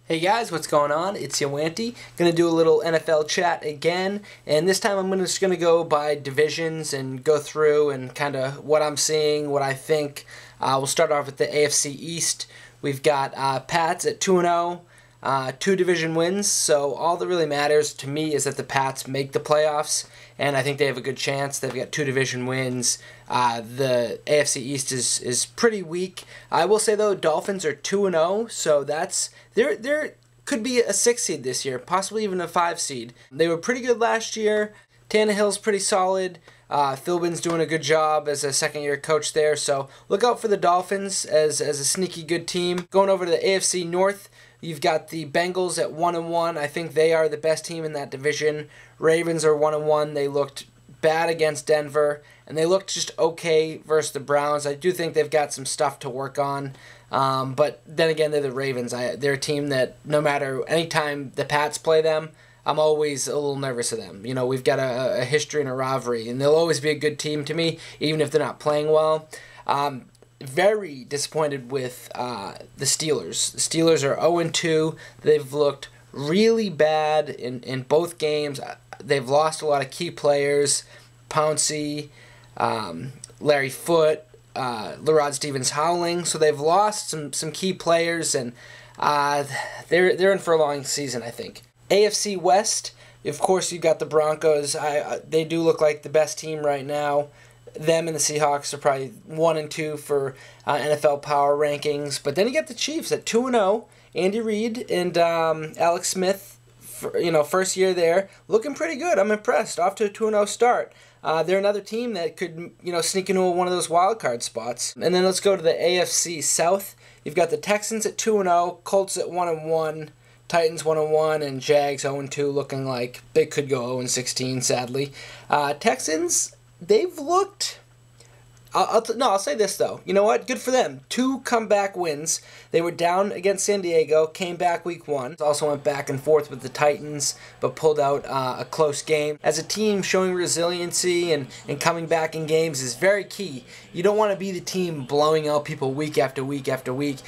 Hey guys, what's going on? It's YoAnty. Gonna do a little NFL chat again, and this time I'm just gonna go by divisions and go through and kind of what I'm seeing, what I think. We'll start off with the AFC East. We've got Pats at 2-0, 2 division wins. So all that really matters to me is that the Pats make the playoffs, and I think they have a good chance. They've got 2 division wins. The AFC East is pretty weak. I will say though, Dolphins are 2-0, so there could be a 6 seed this year, possibly even a 5 seed. They were pretty good last year. Tannehill's pretty solid. Philbin's doing a good job as a second-year coach there, so look out for the Dolphins as a sneaky good team. Going over to the AFC North, you've got the Bengals at 1-1. I think they are the best team in that division. Ravens are 1-1. They looked bad against Denver, and they looked just okay versus the Browns. I do think they've got some stuff to work on, but then again, they're the Ravens. They're a team that no matter any time the Pats play them, I'm always a little nervous of them. You know, we've got a history and a rivalry, and they'll always be a good team to me, even if they're not playing well. Very disappointed with the Steelers. The Steelers are 0-2. They've looked really bad in both games. They've lost a lot of key players. Pouncey, Larry Foote, Lerod Stevens-Howling. So they've lost some key players, and they're in for a long season, I think. AFC West, of course, you've got the Broncos. They do look like the best team right now. Them and the Seahawks are probably 1 and 2 for NFL power rankings. But then you get the Chiefs at 2-0. Andy Reid and Alex Smith, first year there, looking pretty good. I'm impressed. Off to a 2-0 start. They're another team that could, sneak into one of those wild card spots. And then let's go to the AFC South. You've got the Texans at 2-0, Colts at 1-1. Titans 1-1 and Jags 0-2, looking like they could go 0-16, sadly. Texans, they've looked... I'll say this, though. You know what? Good for them. 2 comeback wins. They were down against San Diego, came back week 1. Also went back and forth with the Titans, but pulled out a close game. As a team, showing resiliency and coming back in games is very key. You don't want to be the team blowing out people week after week after week.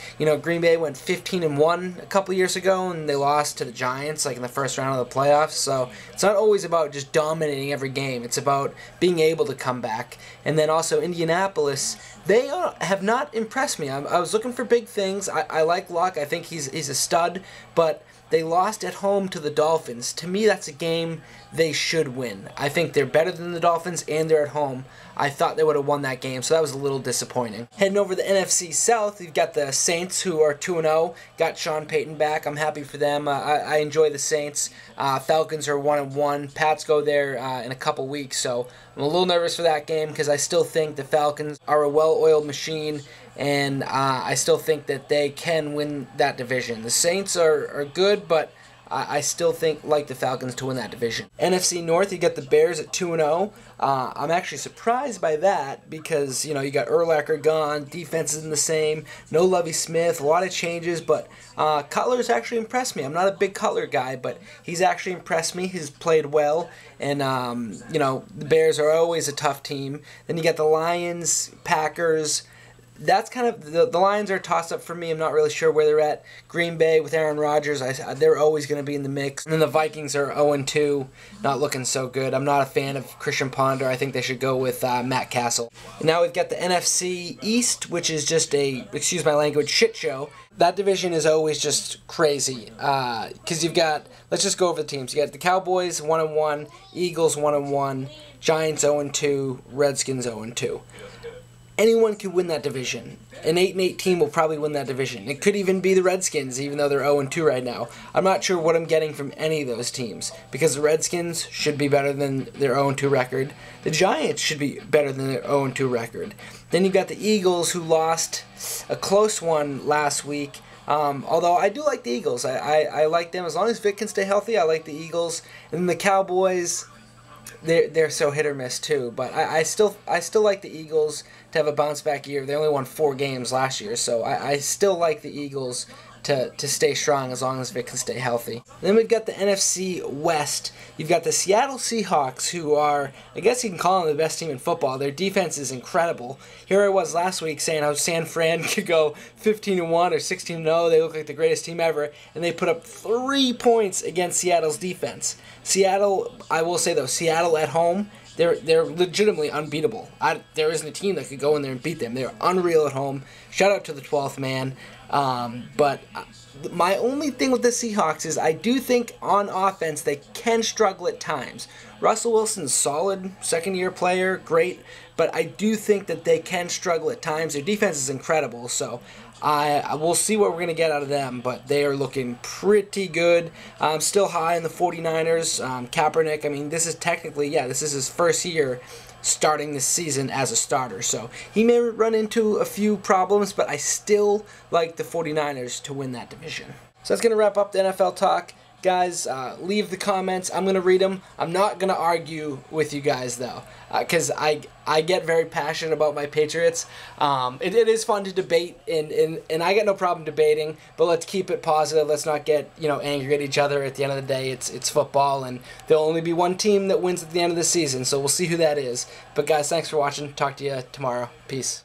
Green Bay went 15-1 a couple years ago, and they lost to the Giants, like in the first round of the playoffs. So it's not always about just dominating every game. It's about being able to come back. And then also Indianapolis, they have not impressed me. I was looking for big things. I like Luck. I think he's a stud, but they lost at home to the Dolphins. To me, that's a game they should win. I think they're better than the Dolphins, and they're at home. I thought they would have won that game, so that was a little disappointing. Heading over the NFC South, you've got the Saints, who are 2-0. Got Sean Payton back. I'm happy for them. I enjoy the Saints. Falcons are 1-1. Pats go there in a couple weeks, so I'm a little nervous for that game because I still think the Falcons are a well-oiled machine, and I still think that they can win that division. The Saints are good, but I still like the Falcons to win that division. NFC North, you got the Bears at 2-0. I'm actually surprised by that because, you got Urlacher gone, defense isn't the same, no Lovie Smith, a lot of changes, but Cutler's actually impressed me. I'm not a big Cutler guy, but he's actually impressed me. He's played well, and, the Bears are always a tough team. Then you got the Lions, Packers. That's kind of, the Lions are tossed up for me. I'm not really sure where they're at. Green Bay with Aaron Rodgers, they're always going to be in the mix. And then the Vikings are 0-2, not looking so good. I'm not a fan of Christian Ponder. I think they should go with Matt Castle. And now we've got the NFC East, which is just a, excuse my language, shit show. That division is always just crazy. Because you've got, let's just go over the teams. You got the Cowboys 1-1, Eagles 1-1, Giants 0-2, Redskins 0-2. Anyone could win that division. An 8-8 team will probably win that division. It could even be the Redskins, even though they're 0-2 right now. I'm not sure what I'm getting from any of those teams, because the Redskins should be better than their 0-2 record. The Giants should be better than their 0-2 record. Then you've got the Eagles, who lost a close one last week. Although I do like the Eagles. I like them. As long as Vic can stay healthy, I like the Eagles. And the Cowboys, they're so hit or miss too. But I still like the Eagles to have a bounce back year. They only won 4 games last year, so I still like the Eagles to stay strong as long as Vic can stay healthy. Then we've got the NFC West. You've got the Seattle Seahawks, who are, I guess you can call them the best team in football. Their defense is incredible. Here I was last week saying how San Fran could go 15-1 or 16-0. They look like the greatest team ever, and they put up 3 points against Seattle's defense. Seattle, I will say though, Seattle at home, they're legitimately unbeatable. There isn't a team that could go in there and beat them. They're unreal at home. Shout out to the 12th man. But my only thing with the Seahawks is I do think on offense they can struggle at times. Russell Wilson's solid, second-year player, great, but I do think that they can struggle at times. Their defense is incredible, so I will see what we're going to get out of them, but they are looking pretty good. Still high in the 49ers. Kaepernick, I mean, this is technically, this is his first year starting this season as a starter, so he may run into a few problems, but I still like the 49ers to win that division. So that's going to wrap up the NFL talk. Guys, leave the comments. I'm going to read them. I'm not going to argue with you guys, though, because I get very passionate about my Patriots. It is fun to debate, and I got no problem debating, but let's keep it positive. Let's not get angry at each other. At the end of the day, it's football, and there'll only be one team that wins at the end of the season, so we'll see who that is. But, guys, thanks for watching. Talk to you tomorrow. Peace.